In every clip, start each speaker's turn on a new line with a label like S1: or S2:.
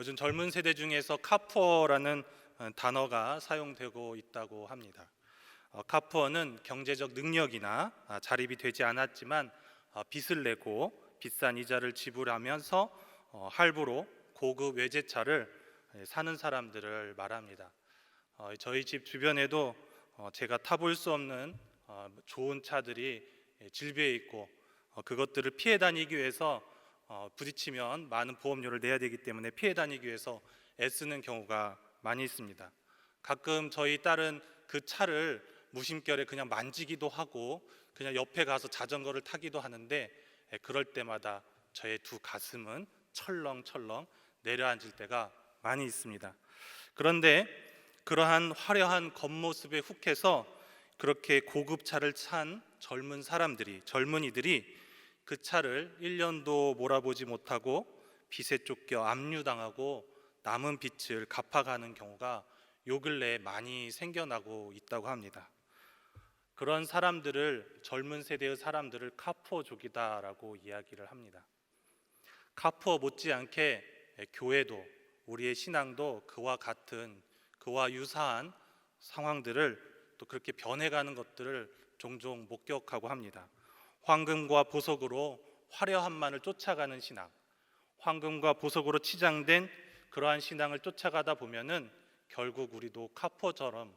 S1: 요즘 젊은 세대 중에서 카푸어라는 단어가 사용되고 있다고 합니다. 카푸어는 경제적 능력이나 자립이 되지 않았지만 빚을 내고 비싼 이자를 지불하면서 할부로 고급 외제차를 사는 사람들을 말합니다. 저희 집 주변에도 제가 타볼 수 없는 좋은 차들이 질비해 있고 그것들을 피해 다니기 위해서 부딪히면 많은 보험료를 내야 되기 때문에 피해 다니기 위해서 애쓰는 경우가 많이 있습니다. 가끔 저희 딸은 그 차를 무심결에 그냥 만지기도 하고 그냥 옆에 가서 자전거를 타기도 하는데 그럴 때마다 저의 두 가슴은 철렁철렁 내려앉을 때가 많이 있습니다. 그런데 그러한 화려한 겉모습에 훅해서 그렇게 고급 차를 찬 젊은이들이 그 차를 1년도 몰아보지 못하고 빚에 쫓겨 압류당하고 남은 빚을 갚아가는 경우가 요 근래에 많이 생겨나고 있다고 합니다. 그런 사람들을, 젊은 세대의 사람들을 카푸어족이다라고 이야기를 합니다. 카푸어 못지않게 교회도, 우리의 신앙도 그와 유사한 상황들을 또 그렇게 변해가는 것들을 종종 목격하고 합니다. 황금과 보석으로 화려함만을 쫓아가는 신앙, 황금과 보석으로 치장된 그러한 신앙을 쫓아가다 보면은 결국 우리도 카푸어처럼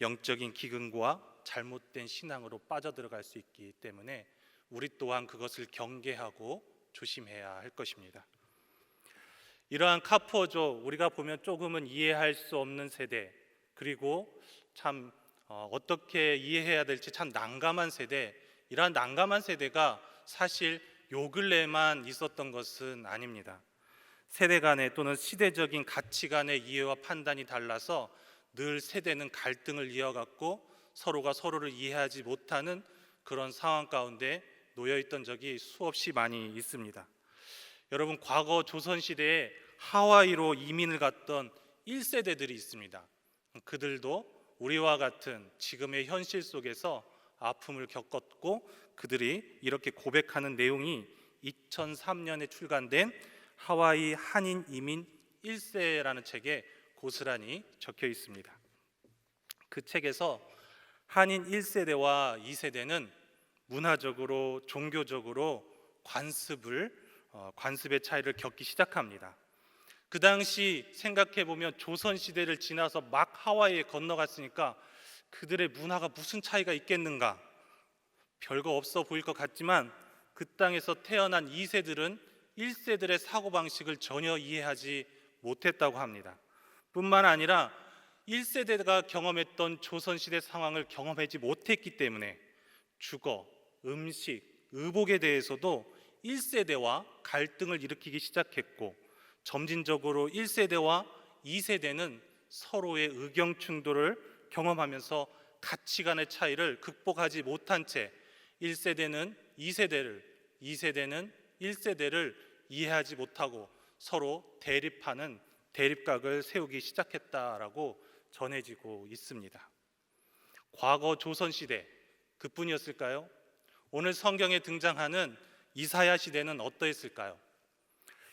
S1: 영적인 기근과 잘못된 신앙으로 빠져들어갈 수 있기 때문에 우리 또한 그것을 경계하고 조심해야 할 것입니다. 이러한 카푸어족, 우리가 보면 조금은 이해할 수 없는 세대, 그리고 참 어떻게 이해해야 될지 참 난감한 세대, 이러한 난감한 세대가 사실 요 근래에만 있었던 것은 아닙니다. 세대 간의 또는 시대적인 가치관의 이해와 판단이 달라서 늘 세대는 갈등을 이어갔고 서로가 서로를 이해하지 못하는 그런 상황 가운데 놓여 있던 적이 수없이 많이 있습니다. 여러분, 과거 조선시대에 하와이로 이민을 갔던 1세대들이 있습니다. 그들도 우리와 같은 지금의 현실 속에서 아픔을 겪었고 그들이 이렇게 고백하는 내용이 2003년에 출간된 하와이 한인 이민 1세라는 책에 고스란히 적혀 있습니다. 그 책에서 한인 1세대와 2세대는 문화적으로, 종교적으로 관습의 차이를 겪기 시작합니다. 그 당시 생각해보면 조선시대를 지나서 막 하와이에 건너갔으니까 그들의 문화가 무슨 차이가 있겠는가? 별거 없어 보일 것 같지만 그 땅에서 태어난 2세들은 1세들의 사고방식을 전혀 이해하지 못했다고 합니다. 뿐만 아니라 1세대가 경험했던 조선시대 상황을 경험하지 못했기 때문에 주거, 음식, 의복에 대해서도 1세대와 갈등을 일으키기 시작했고 점진적으로 1세대와 2세대는 서로의 의견 충돌을 경험하면서 가치관의 차이를 극복하지 못한 채 1세대는 2세대를, 2세대는 1세대를 이해하지 못하고 서로 대립하는 대립각을 세우기 시작했다라고 전해지고 있습니다. 과거 조선시대 그뿐이었을까요? 오늘 성경에 등장하는 이사야 시대는 어떠했을까요?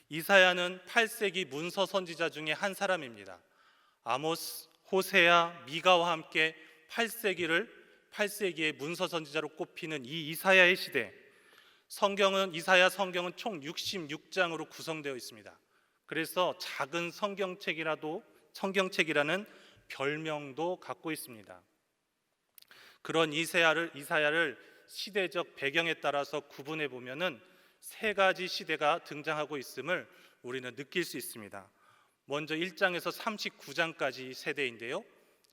S1: 이사야는 8세기 문서 선지자 중에 한 사람입니다. 아모스, 호세아, 미가와 함께 8세기의 문서 선지자로 꼽히는 이 이사야의 시대, 이사야 성경은 총 66장으로 구성되어 있습니다. 그래서 작은 성경책이라는 별명도 갖고 있습니다. 그런 이사야를 시대적 배경에 따라서 구분해 보면은 세 가지 시대가 등장하고 있음을 우리는 느낄 수 있습니다. 먼저 1장에서 39장까지 세대인데요.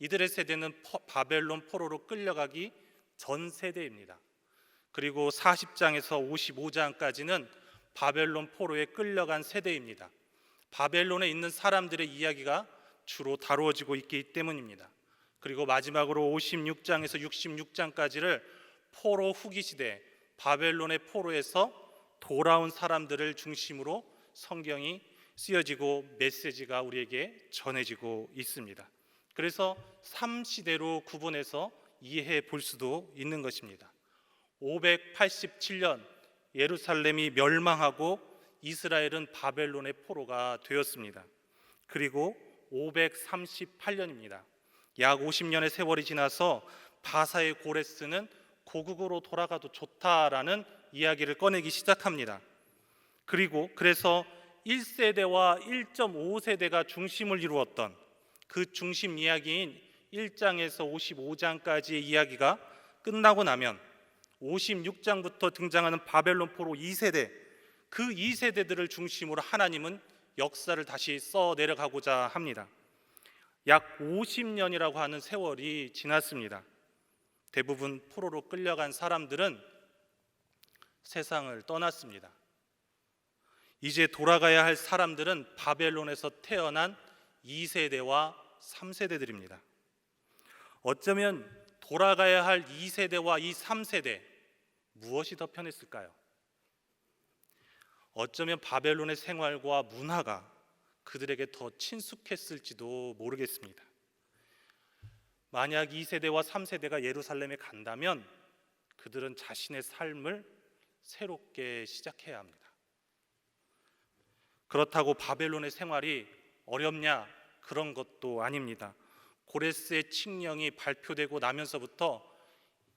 S1: 이들의 세대는 바벨론 포로로 끌려가기 전 세대입니다. 그리고 40장에서 55장까지는 바벨론 포로에 끌려간 세대입니다. 바벨론에 있는 사람들의 이야기가 주로 다루어지고 있기 때문입니다. 그리고 마지막으로 56장에서 66장까지를 포로 후기 시대, 바벨론의 포로에서 돌아온 사람들을 중심으로 성경이 쓰여지고 메시지가 우리에게 전해지고 있습니다. 그래서 3시대로 구분해서 이해해 볼 수도 있는 것입니다. 587년 예루살렘이 멸망하고 이스라엘은 바벨론의 포로가 되었습니다. 그리고 538년입니다. 약 50년의 세월이 지나서 바사의 고레스는 고국으로 돌아가도 좋다라는 이야기를 꺼내기 시작합니다. 그래서 1세대와 1.5세대가 중심을 이루었던 그 중심 이야기인 1장에서 55장까지의 이야기가 끝나고 나면 56장부터 등장하는 바벨론 포로 2세대, 그 2세대들을 중심으로 하나님은 역사를 다시 써 내려가고자 합니다. 약 50년이라고 하는 세월이 지났습니다. 대부분 포로로 끌려간 사람들은 세상을 떠났습니다. 이제 돌아가야 할 사람들은 바벨론에서 태어난 2세대와 3세대들입니다. 어쩌면 돌아가야 할 2세대와 이 3세대, 무엇이 더 편했을까요? 어쩌면 바벨론의 생활과 문화가 그들에게 더 친숙했을지도 모르겠습니다. 만약 2세대와 3세대가 예루살렘에 간다면 그들은 자신의 삶을 새롭게 시작해야 합니다. 그렇다고 바벨론의 생활이 어렵냐? 그런 것도 아닙니다. 고레스의 칙령이 발표되고 나면서부터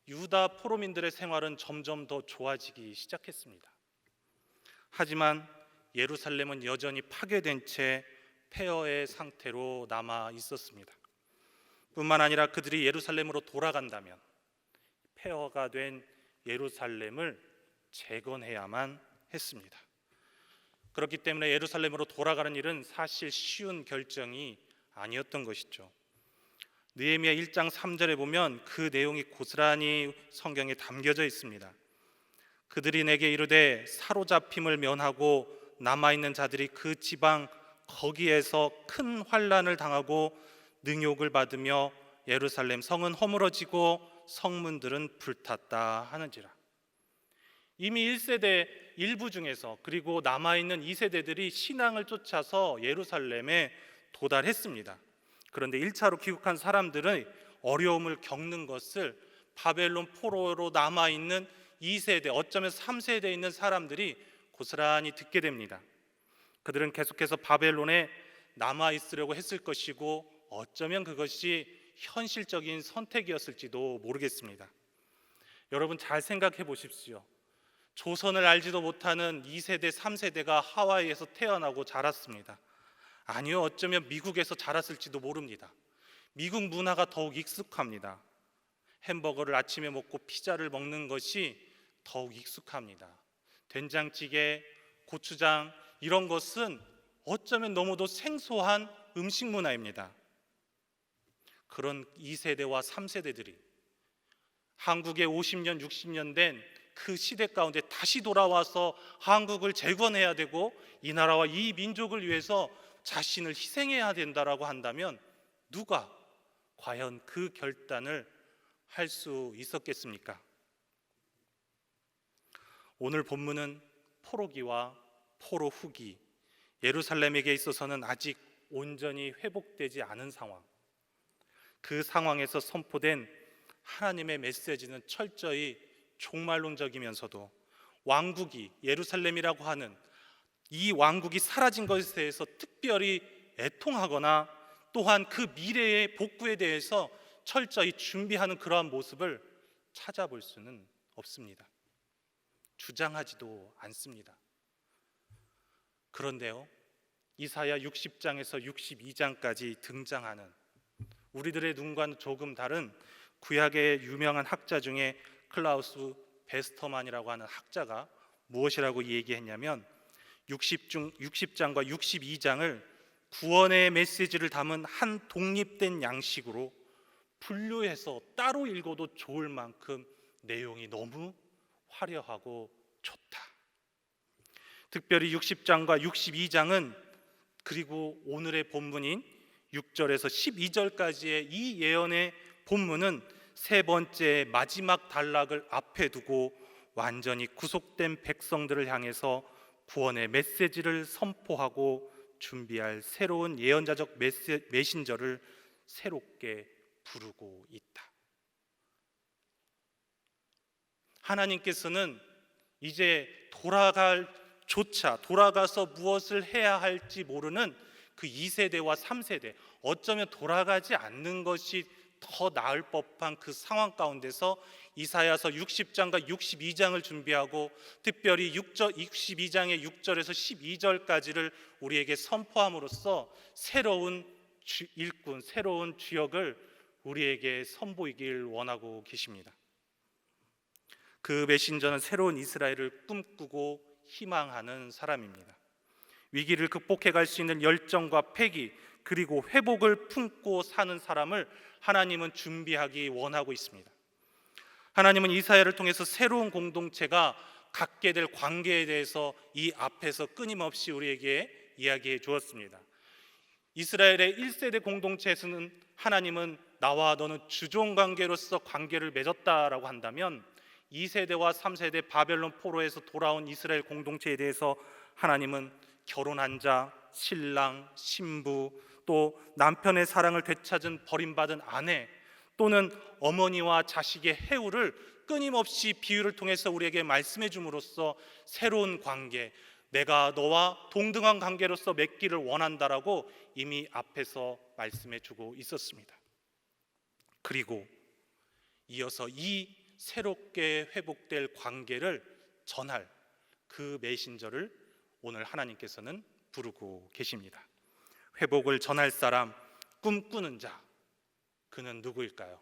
S1: 유다 포로민들의 생활은 점점 더 좋아지기 시작했습니다. 하지만 예루살렘은 여전히 파괴된 채 폐허의 상태로 남아 있었습니다. 뿐만 아니라 그들이 예루살렘으로 돌아간다면 폐허가 된 예루살렘을 재건해야만 했습니다. 그렇기 때문에 예루살렘으로 돌아가는 일은 사실 쉬운 결정이 아니었던 것이죠. 느헤미야 1장 3절에 보면 그 내용이 고스란히 성경에 담겨져 있습니다. 그들이 내게 이르되 사로잡힘을 면하고 남아있는 자들이 그 지방 거기에서 큰 환난을 당하고 능욕을 받으며 예루살렘 성은 허물어지고 성문들은 불탔다 하는지라. 이미 1세대 일부 중에서 그리고 남아있는 2세대들이 신앙을 쫓아서 예루살렘에 도달했습니다. 그런데 1차로 귀국한 사람들은 어려움을 겪는 것을 바벨론 포로로 남아있는 2세대, 어쩌면 3세대에 있는 사람들이 고스란히 듣게 됩니다. 그들은 계속해서 바벨론에 남아있으려고 했을 것이고 어쩌면 그것이 현실적인 선택이었을지도 모르겠습니다. 여러분 잘 생각해 보십시오. 조선을 알지도 못하는 2세대, 3세대가 하와이에서 태어나고 자랐습니다. 아니요, 어쩌면 미국에서 자랐을지도 모릅니다. 미국 문화가 더욱 익숙합니다. 햄버거를 아침에 먹고 피자를 먹는 것이 더욱 익숙합니다. 된장찌개, 고추장 이런 것은 어쩌면 너무도 생소한 음식 문화입니다. 그런 2세대와 3세대들이 한국에 50년, 60년 된 그 시대 가운데 다시 돌아와서 한국을 재건해야 되고 이 나라와 이 민족을 위해서 자신을 희생해야 된다라고 한다면 누가 과연 그 결단을 할 수 있었겠습니까? 오늘 본문은 포로기와 포로 후기, 예루살렘에게 있어서는 아직 온전히 회복되지 않은 상황, 그 상황에서 선포된 하나님의 메시지는 철저히 종말론적이면서도 왕국이, 예루살렘이라고 하는 이 왕국이 사라진 것에 대해서 특별히 애통하거나 또한 그 미래의 복구에 대해서 철저히 준비하는 그러한 모습을 찾아볼 수는 없습니다. 주장하지도 않습니다. 그런데요, 이사야 60장에서 62장까지 등장하는 우리들의 눈과는 조금 다른 구약의 유명한 학자 중에 클라우스 베스터만이라고 하는 학자가 무엇이라고 얘기했냐면 60장과 62장을 구원의 메시지를 담은 한 독립된 양식으로 분류해서 따로 읽어도 좋을 만큼 내용이 너무 화려하고 좋다. 특별히 60장과 62장은 그리고 오늘의 본문인 6절에서 12절까지의 이 예언의 본문은 세 번째 마지막 단락을 앞에 두고 완전히 구속된 백성들을 향해서 구원의 메시지를 선포하고 준비할 새로운 예언자적 메신저를 새롭게 부르고 있다. 하나님께서는 이제 돌아갈 조차 돌아가서 무엇을 해야 할지 모르는 그 2세대와 3세대, 어쩌면 돌아가지 않는 것이 더 나을 법한 그 상황 가운데서 이사야서 60장과 62장을 준비하고 특별히 62장의 6절에서 12절까지를 우리에게 선포함으로써 새로운 일꾼, 새로운 주역을 우리에게 선보이길 원하고 계십니다. 그 메신저는 새로운 이스라엘을 꿈꾸고 희망하는 사람입니다. 위기를 극복해 갈 수 있는 열정과 패기 그리고 회복을 품고 사는 사람을 하나님은 준비하기 원하고 있습니다. 하나님은 이사야를 통해서 새로운 공동체가 갖게 될 관계에 대해서 이 앞에서 끊임없이 우리에게 이야기해 주었습니다. 이스라엘의 1세대 공동체에서는 하나님은 나와 너는 주종 관계로서 관계를 맺었다라고 한다면 2세대와 3세대 바벨론 포로에서 돌아온 이스라엘 공동체에 대해서 하나님은 결혼한 자, 신랑, 신부, 또 남편의 사랑을 되찾은 버림받은 아내, 또는 어머니와 자식의 해우를 끊임없이 비유를 통해서 우리에게 말씀해 줌으로써 새로운 관계, 내가 너와 동등한 관계로서 맺기를 원한다라고 이미 앞에서 말씀해 주고 있었습니다. 그리고 이어서 이 새롭게 회복될 관계를 전할 그 메신저를 오늘 하나님께서는 부르고 계십니다. 회복을 전할 사람, 꿈꾸는 자, 그는 누구일까요?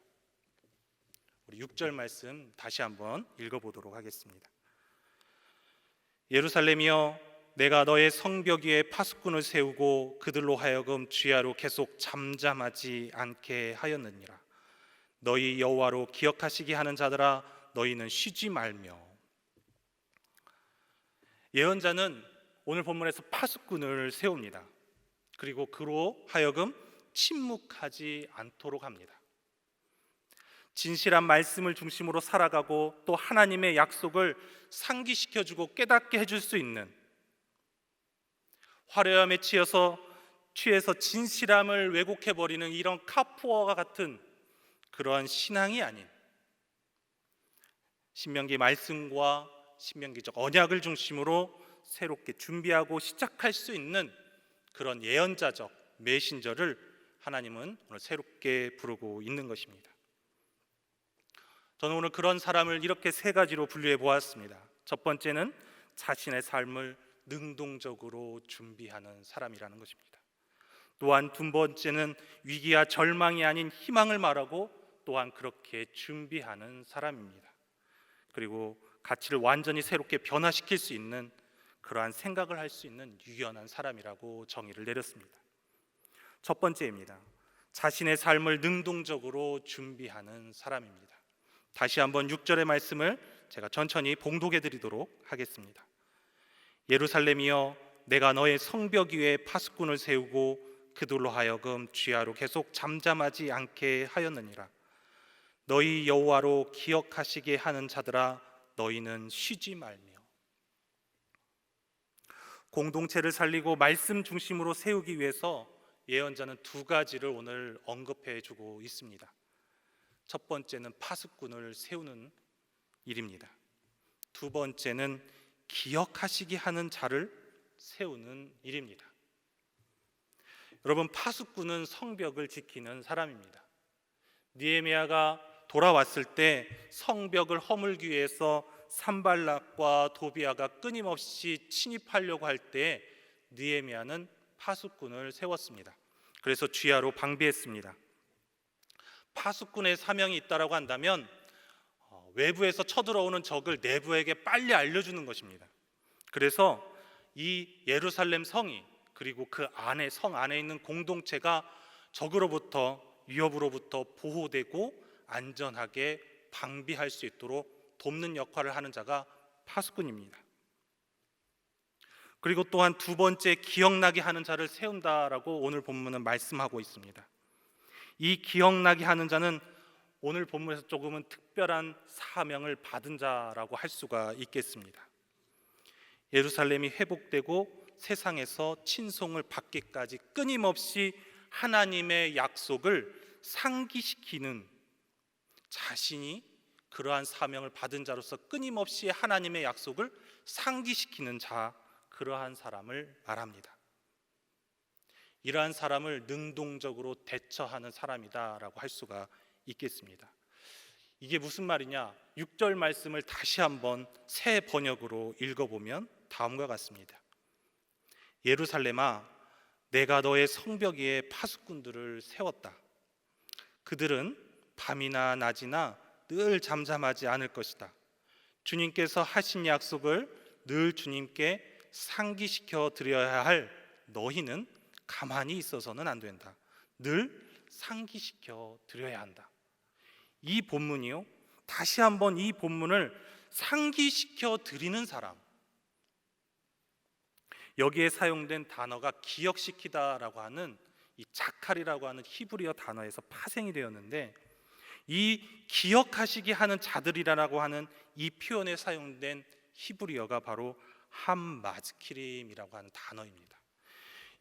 S1: 우리 6절 말씀 다시 한번 읽어보도록 하겠습니다. 예루살렘이여, 내가 너의 성벽 위에 파수꾼을 세우고 그들로 하여금 주야로 계속 잠잠하지 않게 하였느니라. 너희 여호와로 기억하시게 하는 자들아, 너희는 쉬지 말며. 예언자는 오늘 본문에서 파수꾼을 세웁니다. 그리고 그로 하여금 침묵하지 않도록 합니다. 진실한 말씀을 중심으로 살아가고 또 하나님의 약속을 상기시켜주고 깨닫게 해줄 수 있는, 화려함에 취해서 진실함을 왜곡해버리는 이런 카푸어와 같은 그러한 신앙이 아닌, 신명기 말씀과 신명기적 언약을 중심으로 새롭게 준비하고 시작할 수 있는 그런 예언자적 메신저를 하나님은 오늘 새롭게 부르고 있는 것입니다. 저는 오늘 그런 사람을 이렇게 세 가지로 분류해 보았습니다. 첫 번째는 자신의 삶을 능동적으로 준비하는 사람이라는 것입니다. 또한 두 번째는 위기와 절망이 아닌 희망을 말하고 또한 그렇게 준비하는 사람입니다. 그리고 가치를 완전히 새롭게 변화시킬 수 있는 그러한 생각을 할 수 있는 유연한 사람이라고 정의를 내렸습니다. 첫 번째입니다. 자신의 삶을 능동적으로 준비하는 사람입니다. 다시 한번 6절의 말씀을 제가 천천히 봉독해 드리도록 하겠습니다. 예루살렘이여, 내가 너의 성벽 위에 파수꾼을 세우고 그들로 하여금 주야로 계속 잠잠하지 않게 하였느니라. 너희 여호와로 기억하시게 하는 자들아, 너희는 쉬지 말며. 공동체를 살리고 말씀 중심으로 세우기 위해서 예언자는 두 가지를 오늘 언급해 주고 있습니다. 첫 번째는 파수꾼을 세우는 일입니다. 두 번째는 기억하시게 하는 자를 세우는 일입니다. 여러분, 파수꾼은 성벽을 지키는 사람입니다. 느헤미야가 돌아왔을 때 성벽을 허물기 위해서 산발락과 도비아가 끊임없이 침입하려고 할 때 느헤미야는 파수꾼을 세웠습니다. 그래서 주야로 방비했습니다. 파수꾼의 사명이 있다라고 한다면 외부에서 쳐들어오는 적을 내부에게 빨리 알려주는 것입니다. 그래서 이 예루살렘 성이, 그리고 그 안에, 성 안에 있는 공동체가 적으로부터, 위협으로부터 보호되고 안전하게 방비할 수 있도록 돕는 역할을 하는 자가 파수꾼입니다. 그리고 또한 두 번째, 기억나게 하는 자를 세운다라고 오늘 본문은 말씀하고 있습니다. 이 기억나게 하는 자는 오늘 본문에서 조금은 특별한 사명을 받은 자라고 할 수가 있겠습니다. 예루살렘이 회복되고 세상에서 친송을 받기까지 끊임없이 하나님의 약속을 상기시키는, 자신이 그러한 사명을 받은 자로서 끊임없이 하나님의 약속을 상기시키는 자, 그러한 사람을 말합니다. 이러한 사람을 능동적으로 대처하는 사람이다라고 할 수가 있겠습니다. 이게 무슨 말이냐? 6절 말씀을 다시 한번 새 번역으로 읽어보면 다음과 같습니다. 예루살렘아, 내가 너의 성벽 위에 파수꾼들을 세웠다. 그들은 밤이나 낮이나 늘 잠잠하지 않을 것이다. 주님께서 하신 약속을 늘 주님께 상기시켜 드려야 할 너희는 가만히 있어서는 안 된다. 늘 상기시켜 드려야 한다. 이 본문이요, 다시 한번 이 본문을 상기시켜 드리는 사람, 여기에 사용된 단어가 기억시키다라고 하는 이 자칼이라고 하는 히브리어 단어에서 파생이 되었는데, 이 기억하시게 하는 자들이라고 하는 이 표현에 사용된 히브리어가 바로 함마즈키림이라고 하는 단어입니다.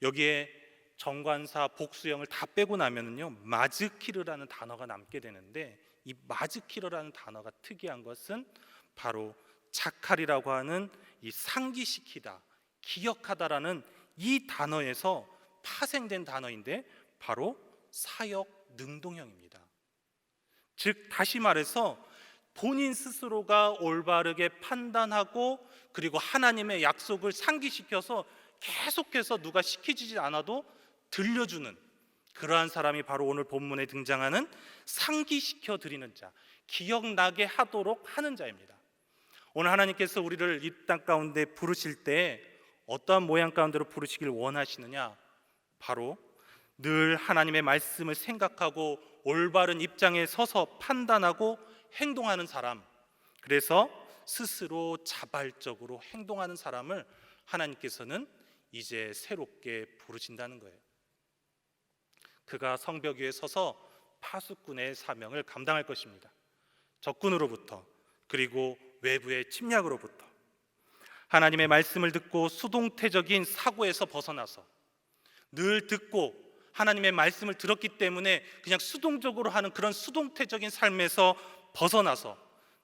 S1: 여기에 정관사 복수형을 다 빼고 나면은요, 마즈키르라는 단어가 남게 되는데, 이 마즈키르라는 단어가 특이한 것은 바로 자칼이라고 하는 이 상기시키다, 기억하다라는 이 단어에서 파생된 단어인데 바로 사역 능동형입니다. 즉 다시 말해서 본인 스스로가 올바르게 판단하고 그리고 하나님의 약속을 상기시켜서 계속해서 누가 시키지 않아도 들려주는 그러한 사람이 바로 오늘 본문에 등장하는 상기시켜 드리는 자, 기억나게 하도록 하는 자입니다. 오늘 하나님께서 우리를 이 땅 가운데 부르실 때 어떠한 모양 가운데로 부르시길 원하시느냐? 바로 늘 하나님의 말씀을 생각하고 올바른 입장에 서서 판단하고 행동하는 사람, 그래서 스스로 자발적으로 행동하는 사람을 하나님께서는 이제 새롭게 부르신다는 거예요. 그가 성벽 위에 서서 파수꾼의 사명을 감당할 것입니다. 적군으로부터 그리고 외부의 침략으로부터 하나님의 말씀을 듣고 수동태적인 사고에서 벗어나서 늘 듣고 하나님의 말씀을 들었기 때문에 그냥 수동적으로 하는 그런 수동태적인 삶에서 벗어나서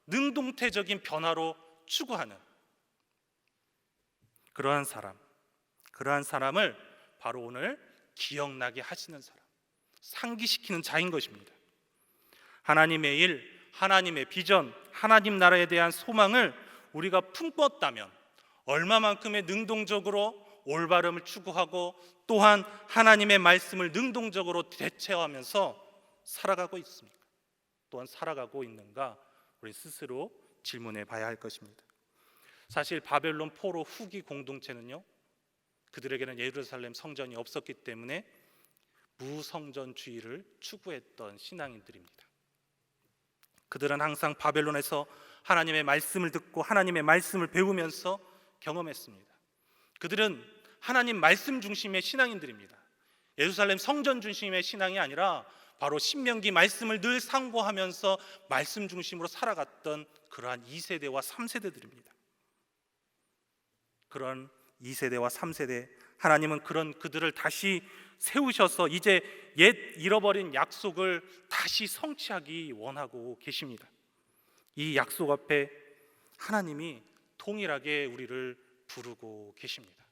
S1: 능동태적인 변화로 추구하는 그러한 사람을 바로 오늘 기억나게 하시는 사람, 상기시키는 자인 것입니다. 하나님의 일, 하나님의 비전, 하나님 나라에 대한 소망을 우리가 품었다면 얼마만큼의 능동적으로 올바름을 추구하고 또한 하나님의 말씀을 능동적으로 대체하면서 살아가고 있습니까? 또한 살아가고 있는가? 우리 스스로 질문해 봐야 할 것입니다. 사실 바벨론 포로 후기 공동체는요, 그들에게는 예루살렘 성전이 없었기 때문에 무성전주의를 추구했던 신앙인들입니다. 그들은 항상 바벨론에서 하나님의 말씀을 듣고 하나님의 말씀을 배우면서 경험했습니다. 그들은 하나님 말씀 중심의 신앙인들입니다. 예루살렘 성전 중심의 신앙이 아니라 바로 신명기 말씀을 늘 상고하면서 말씀 중심으로 살아갔던 그러한 2세대와 3세대들입니다. 그런 2세대와 3세대, 하나님은 그런 그들을 다시 세우셔서 이제 옛 잃어버린 약속을 다시 성취하기 원하고 계십니다. 이 약속 앞에 하나님이 동일하게 우리를 부르고 계십니다.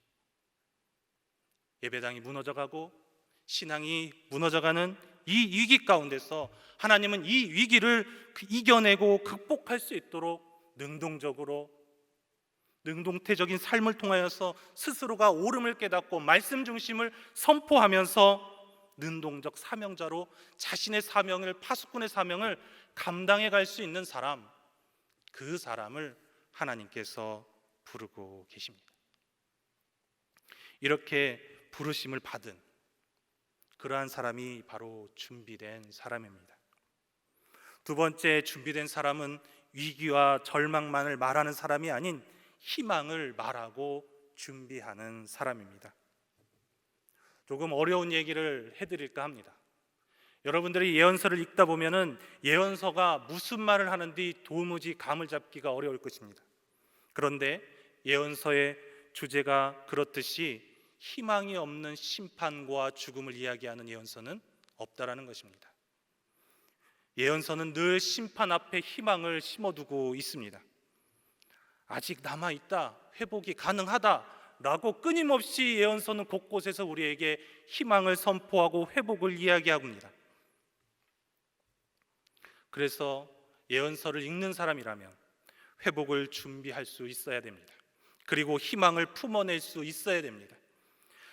S1: 예배당이 무너져가고 신앙이 무너져가는 이 위기 가운데서 하나님은 이 위기를 이겨내고 극복할 수 있도록 능동적으로 능동태적인 삶을 통하여서 스스로가 옳음을 깨닫고 말씀 중심을 선포하면서 능동적 사명자로 자신의 사명을, 파수꾼의 사명을 감당해 갈 수 있는 사람, 그 사람을 하나님께서 부르고 계십니다. 이렇게 부르심을 받은 그러한 사람이 바로 준비된 사람입니다. 두 번째 준비된 사람은 위기와 절망만을 말하는 사람이 아닌 희망을 말하고 준비하는 사람입니다. 조금 어려운 얘기를 해드릴까 합니다. 여러분들이 예언서를 읽다 보면은 예언서가 무슨 말을 하는지 도무지 감을 잡기가 어려울 것입니다. 그런데 예언서의 주제가 그렇듯이 희망이 없는 심판과 죽음을 이야기하는 예언서는 없다라는 것입니다. 예언서는 늘 심판 앞에 희망을 심어두고 있습니다. 아직 남아있다, 회복이 가능하다 라고 끊임없이 예언서는 곳곳에서 우리에게 희망을 선포하고 회복을 이야기합니다. 그래서 예언서를 읽는 사람이라면 회복을 준비할 수 있어야 됩니다. 그리고 희망을 품어낼 수 있어야 됩니다.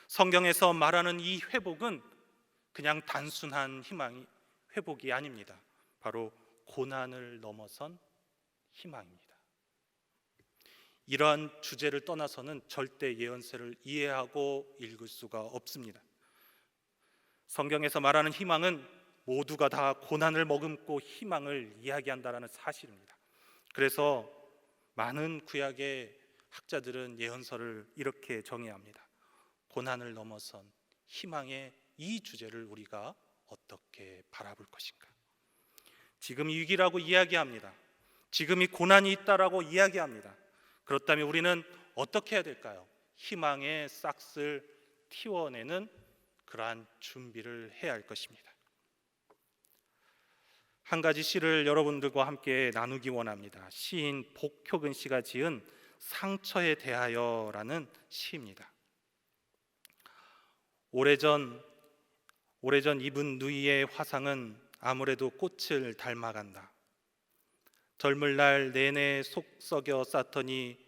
S1: 성경에서 말하는 이 회복은 그냥 단순한 회복이 아닙니다. 바로 고난을 넘어선 희망입니다. 이러한 주제를 떠나서는 절대 예언서를 이해하고 읽을 수가 없습니다. 성경에서 말하는 희망은 모두가 다 고난을 머금고 희망을 이야기한다는 사실입니다. 그래서 많은 구약의 학자들은 예언서를 이렇게 정의합니다. 고난을 넘어선 희망의 이 주제를 우리가 어떻게 바라볼 것인가? 지금이 위기라고 이야기합니다. 지금이 고난이 있다라고 이야기합니다. 그렇다면 우리는 어떻게 해야 될까요? 희망의 싹을 틔워내는 그러한 준비를 해야 할 것입니다. 한 가지 시를 여러분들과 함께 나누기 원합니다. 시인 복효근 씨가 지은 상처에 대하여라는 시입니다. 오래전 입은 누이의 화상은 아무래도 꽃을 닮아간다. 젊을 날 내내 속 썩여 쌌더니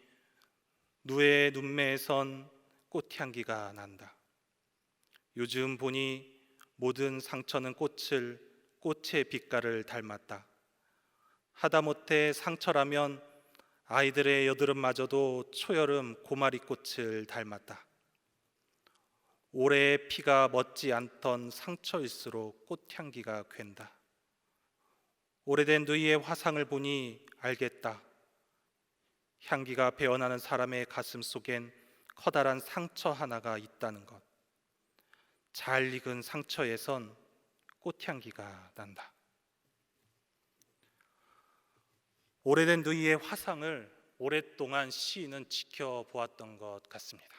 S1: 누의 눈매에선 꽃향기가 난다. 요즘 보니 모든 상처는 꽃의 빛깔을 닮았다. 하다못해 상처라면 아이들의 여드름마저도 초여름 고마리꽃을 닮았다. 올해의 피가 멎지 않던 상처일수록 꽃향기가 괜다. 오래된 누이의 화상을 보니 알겠다. 향기가 배어나는 사람의 가슴 속엔 커다란 상처 하나가 있다는 것. 잘 익은 상처에선 꽃향기가 난다. 오래된 누이의 화상을 오랫동안 시인은 지켜보았던 것 같습니다.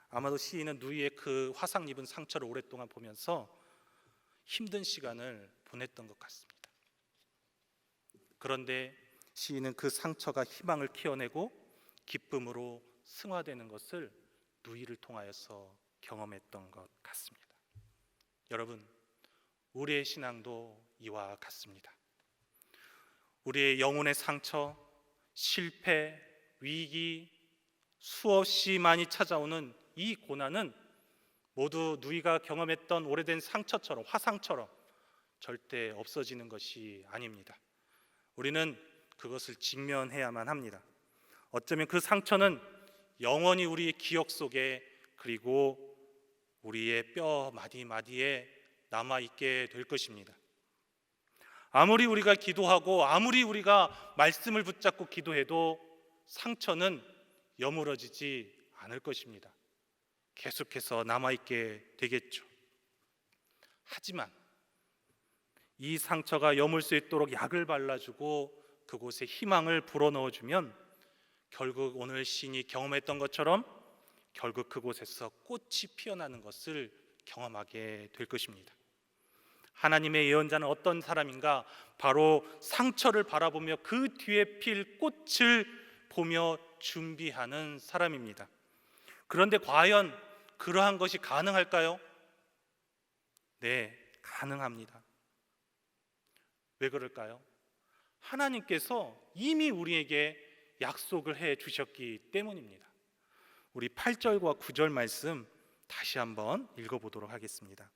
S1: 아마도 시인은 누이의 그 화상 입은 상처를 오랫동안 보면서 힘든 시간을 보냈던 것 같습니다. 그런데 시인은 그 상처가 희망을 키워내고 기쁨으로 승화되는 것을 누이를 통하여서 경험했던 것 같습니다. 여러분, 우리의 신앙도 이와 같습니다. 우리의 영혼의 상처, 실패, 위기, 수없이 많이 찾아오는 이 고난은 모두 누이가 경험했던 오래된 상처처럼, 화상처럼 절대 없어지는 것이 아닙니다. 우리는 그것을 직면해야만 합니다. 어쩌면 그 상처는 영원히 우리의 기억 속에, 그리고 우리의 뼈 마디마디에 남아있게 될 것입니다. 아무리 우리가 기도하고 아무리 우리가 말씀을 붙잡고 기도해도 상처는 여물어지지 않을 것입니다. 계속해서 남아있게 되겠죠. 하지만 이 상처가 여물 수 있도록 약을 발라주고 그곳에 희망을 불어넣어주면 결국 오늘 시인이 경험했던 것처럼 결국 그곳에서 꽃이 피어나는 것을 경험하게 될 것입니다. 하나님의 예언자는 어떤 사람인가? 바로 상처를 바라보며 그 뒤에 필 꽃을 보며 준비하는 사람입니다. 그런데 과연 그러한 것이 가능할까요? 네, 가능합니다. 왜 그럴까요? 하나님께서 이미 우리에게 약속을 해 주셨기 때문입니다. 우리 8절과 9절 말씀 다시 한번 읽어보도록 하겠습니다.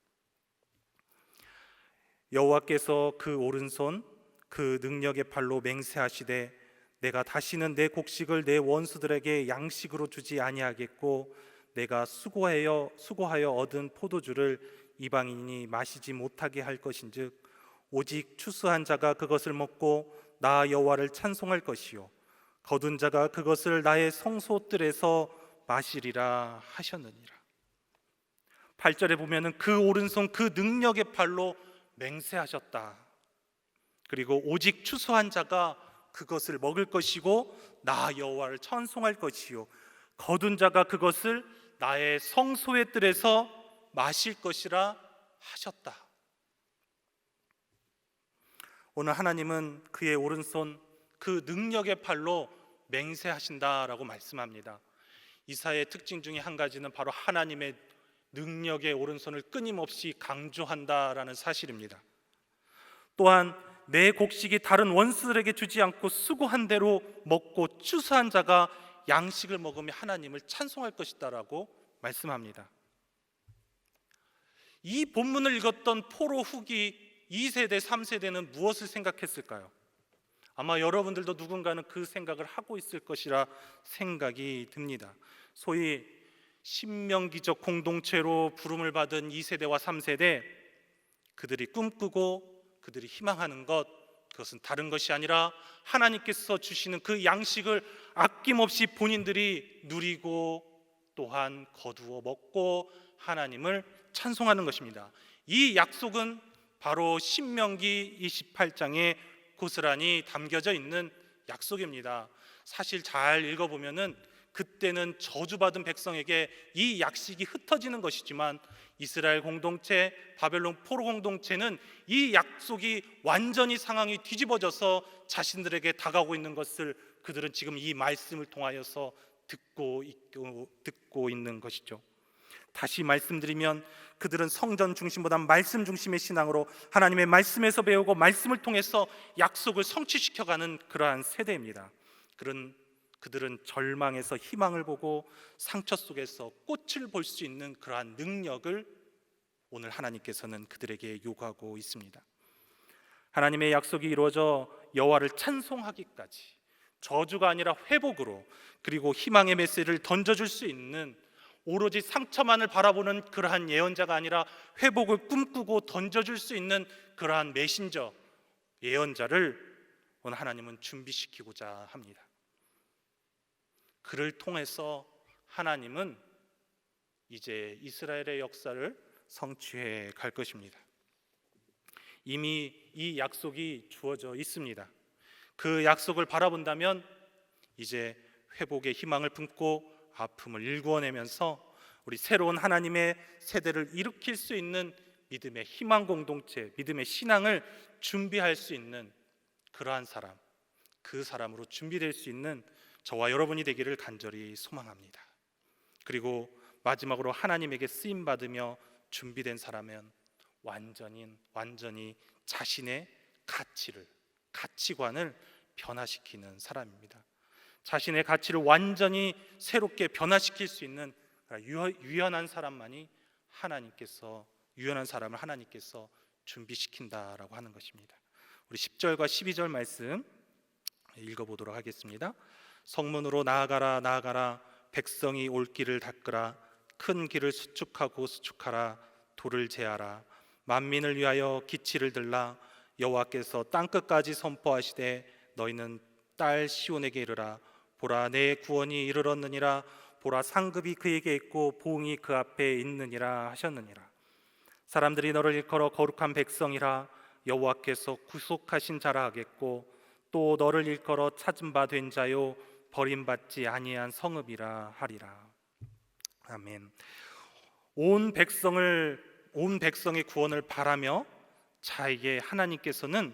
S1: 여호와께서 그 오른손 그 능력의 팔로 맹세하시되 내가 다시는 내 곡식을 내 원수들에게 양식으로 주지 아니하겠고 내가 수고하여 얻은 포도주를 이방인이 마시지 못하게 할 것인즉 오직 추수한 자가 그것을 먹고 나 여호와를 찬송할 것이요 거둔 자가 그것을 나의 성소뜰에서 마시리라 하셨느니라. 8절에 보면은 그 오른손 그 능력의 팔로 맹세하셨다. 그리고 오직 추수한 자가 그것을 먹을 것이고 나 여호와를 찬송할 것이요 거둔 자가 그것을 나의 성소의 뜰에서 마실 것이라 하셨다. 오늘 하나님은 그의 오른손 그 능력의 팔로 맹세하신다라고 말씀합니다. 이사야의 특징 중에 한 가지는 바로 하나님의 능력의 오른손을 끊임없이 강조한다라는 사실입니다. 또한 내 곡식이 다른 원수들에게 주지 않고 수고한 대로 먹고 추수한 자가 양식을 먹으며 하나님을 찬송할 것이다라고 말씀합니다. 이 본문을 읽었던 포로 후기 2세대, 3세대는 무엇을 생각했을까요? 아마 여러분들도 누군가는 그 생각을 하고 있을 것이라 생각이 듭니다. 소위 신명기적 공동체로 부름을 받은 2세대와 3세대, 그들이 꿈꾸고 그들이 희망하는 것, 그것은 다른 것이 아니라 하나님께서 주시는 그 양식을 아낌없이 본인들이 누리고 또한 거두어 먹고 하나님을 찬송하는 것입니다. 이 약속은 바로 신명기 28장에 고스란히 담겨져 있는 약속입니다. 사실 잘 읽어보면은 그때는 저주받은 백성에게 이 약식이 흩어지는 것이지만 이스라엘 공동체, 바벨론 포로 공동체는 이 약속이 완전히 상황이 뒤집어져서 자신들에게 다가오고 있는 것을 그들은 지금 이 말씀을 통하여서 듣고 있는 것이죠. 다시 말씀드리면 그들은 성전 중심보다 말씀 중심의 신앙으로 하나님의 말씀에서 배우고 말씀을 통해서 약속을 성취시켜가는 그러한 세대입니다. 그들은 절망에서 희망을 보고 상처 속에서 꽃을 볼 수 있는 그러한 능력을 오늘 하나님께서는 그들에게 요구하고 있습니다. 하나님의 약속이 이루어져 여호와를 찬송하기까지 저주가 아니라 회복으로, 그리고 희망의 메시지를 던져줄 수 있는, 오로지 상처만을 바라보는 그러한 예언자가 아니라 회복을 꿈꾸고 던져줄 수 있는 그러한 메신저, 예언자를 오늘 하나님은 준비시키고자 합니다. 그를 통해서 하나님은 이제 이스라엘의 역사를 성취해 갈 것입니다. 이미 이 약속이 주어져 있습니다. 그 약속을 바라본다면 이제 회복의 희망을 품고 아픔을 일구어내면서 우리 새로운 하나님의 세대를 일으킬 수 있는 믿음의 희망 공동체, 믿음의 신앙을 준비할 수 있는 그러한 사람, 그 사람으로 준비될 수 있는 저와 여러분이 되기를 간절히 소망합니다. 그리고 마지막으로 하나님에게 쓰임 받으며 준비된 사람은 완전히 자신의 가치관을 변화시키는 사람입니다. 자신의 가치를 완전히 새롭게 변화시킬 수 있는 유연한 사람만이 유연한 사람을 하나님께서 준비시킨다라고 하는 것입니다. 우리 10절과 12절 말씀 읽어보도록 하겠습니다. 성문으로 나아가라 백성이 올 길을 닦으라. 큰 길을 수축하라. 돌을 제하라. 만민을 위하여 기치를 들라. 여호와께서 땅끝까지 선포하시되 너희는 딸 시온에게 이르라. 보라, 내 구원이 이르렀느니라. 보라, 상급이 그에게 있고 보응이 그 앞에 있느니라 하셨느니라. 사람들이 너를 일컬어 거룩한 백성이라. 여호와께서 구속하신 자라 하겠고 또 너를 일컬어 찾은 바 된 자요 버림받지 아니한 성읍이라 하리라. 아멘. 온 백성의 구원을 바라며 자에게 하나님께서는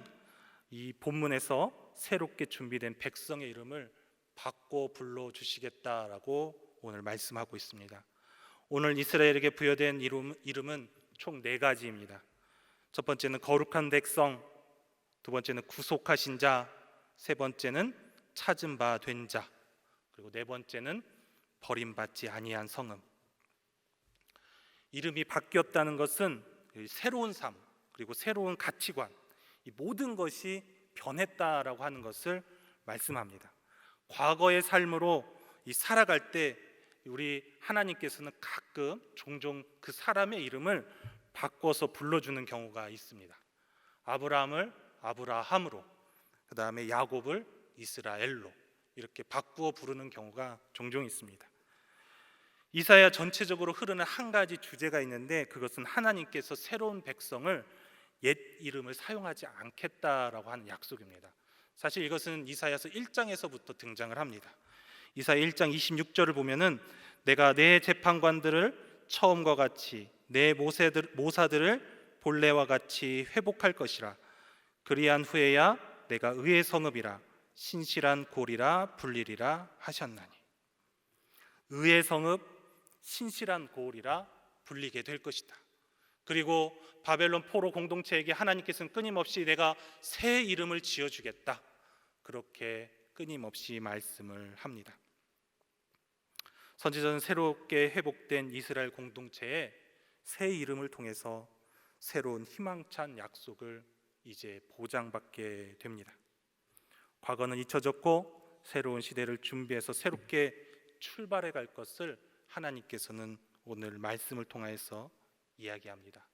S1: 이 본문에서 새롭게 준비된 백성의 이름을 바꿔 불러주시겠다라고 오늘 말씀하고 있습니다. 오늘 이스라엘에게 부여된 이름은 총 4가지입니다. 첫 번째는 거룩한 백성, 두 번째는 구속하신 자, 세 번째는 찾은 바 된 자, 그리고 네 번째는 버림받지 아니한 성읍. 이름이 바뀌었다는 것은 새로운 삶, 그리고 새로운 가치관, 이 모든 것이 변했다라고 하는 것을 말씀합니다. 과거의 삶으로 살아갈 때 우리 하나님께서는 종종 그 사람의 이름을 바꿔서 불러주는 경우가 있습니다. 아브라함을 아브라함으로, 그 다음에 야곱을 이스라엘로 이렇게 바꾸어 부르는 경우가 종종 있습니다. 이사야 전체적으로 흐르는 한 가지 주제가 있는데 그것은 하나님께서 새로운 백성을 옛 이름을 사용하지 않겠다라고 하는 약속입니다. 사실 이것은 이사야서 1장에서부터 등장을 합니다. 이사야 1장 26절을 보면은 내가 내 재판관들을 처음과 같이 내 모사들을 본래와 같이 회복할 것이라. 그리한 후에야 내가 의의 성읍이라 신실한 골이라 불리리라 하셨나니. 의의 성읍, 신실한 고을이라 불리게 될 것이다. 그리고 바벨론 포로 공동체에게 하나님께서는 끊임없이 내가 새 이름을 지어주겠다, 그렇게 끊임없이 말씀을 합니다. 선지자는 새롭게 회복된 이스라엘 공동체에 새 이름을 통해서 새로운 희망찬 약속을 이제 보장받게 됩니다. 과거는 잊혀졌고 새로운 시대를 준비해서 새롭게 출발해 갈 것을 하나님께서는 오늘 말씀을 통해서 이야기합니다.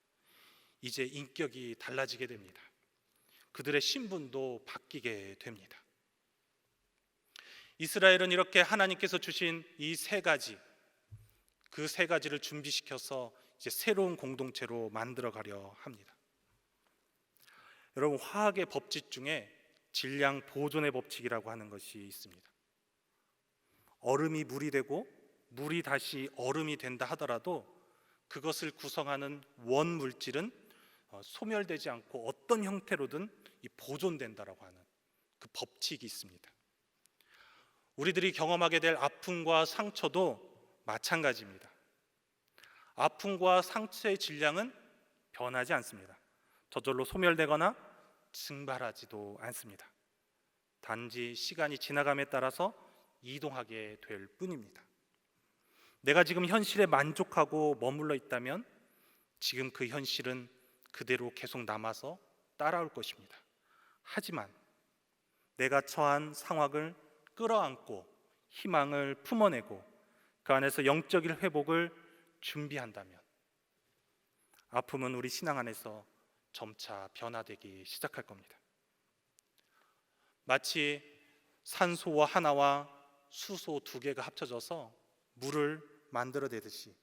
S1: 이제 인격이 달라지게 됩니다. 그들의 신분도 바뀌게 됩니다. 이스라엘은 이렇게 하나님께서 주신 이 세 가지, 그 세 가지를 준비시켜서 이제 새로운 공동체로 만들어 가려 합니다. 여러분, 화학의 법칙 중에 질량 보존의 법칙이라고 하는 것이 있습니다. 얼음이 물이 되고 물이 다시 얼음이 된다 하더라도 그것을 구성하는 원 물질은 소멸되지 않고 어떤 형태로든 보존된다라고 하는 그 법칙이 있습니다. 우리들이 경험하게 될 아픔과 상처도 마찬가지입니다. 아픔과 상처의 질량은 변하지 않습니다. 저절로 소멸되거나 증발하지도 않습니다. 단지 시간이 지나감에 따라서 이동하게 될 뿐입니다. 내가 지금 현실에 만족하고 머물러 있다면 지금 그 현실은 그대로 계속 남아서 따라올 것입니다. 하지만 내가 처한 상황을 끌어안고 희망을 품어내고 그 안에서 영적인 회복을 준비한다면 아픔은 우리 신앙 안에서 점차 변화되기 시작할 겁니다. 마치 산소와 하나와 수소 두 개가 합쳐져서 물을 만들어내듯이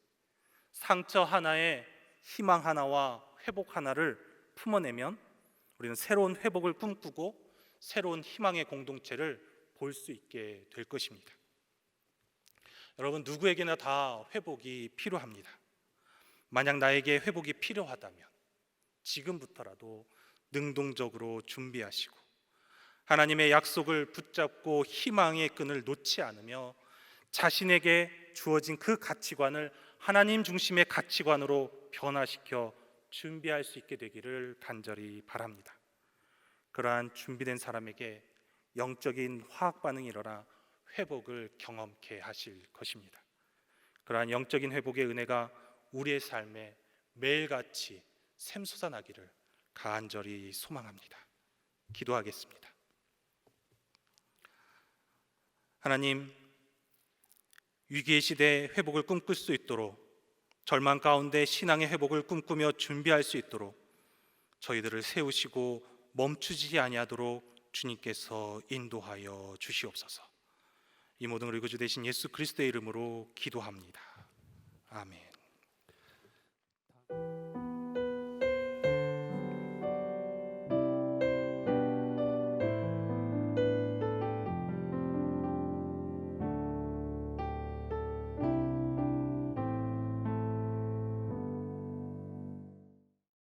S1: 상처 하나에 희망 하나와 회복 하나를 품어내면 우리는 새로운 회복을 꿈꾸고 새로운 희망의 공동체를 볼 수 있게 될 것입니다. 여러분, 누구에게나 다 회복이 필요합니다. 만약 나에게 회복이 필요하다면 지금부터라도 능동적으로 준비하시고 하나님의 약속을 붙잡고 희망의 끈을 놓지 않으며 자신에게 주어진 그 가치관을 하나님 중심의 가치관으로 변화시켜 준비할 수 있게 되기를 간절히 바랍니다. 그러한 준비된 사람에게 영적인 화학 반응이 일어나 회복을 경험케 하실 것입니다. 그러한 영적인 회복의 은혜가 우리의 삶에 매일같이 샘솟아나기를 간절히 소망합니다. 기도하겠습니다. 하나님, 위기의 시대에 회복을 꿈꿀 수 있도록, 절망 가운데 신앙의 회복을 꿈꾸며 준비할 수 있도록 저희들을 세우시고 멈추지 아니하도록 주님께서 인도하여 주시옵소서. 이 모든 우리 구주 되신 예수 그리스도의 이름으로 기도합니다. 아멘.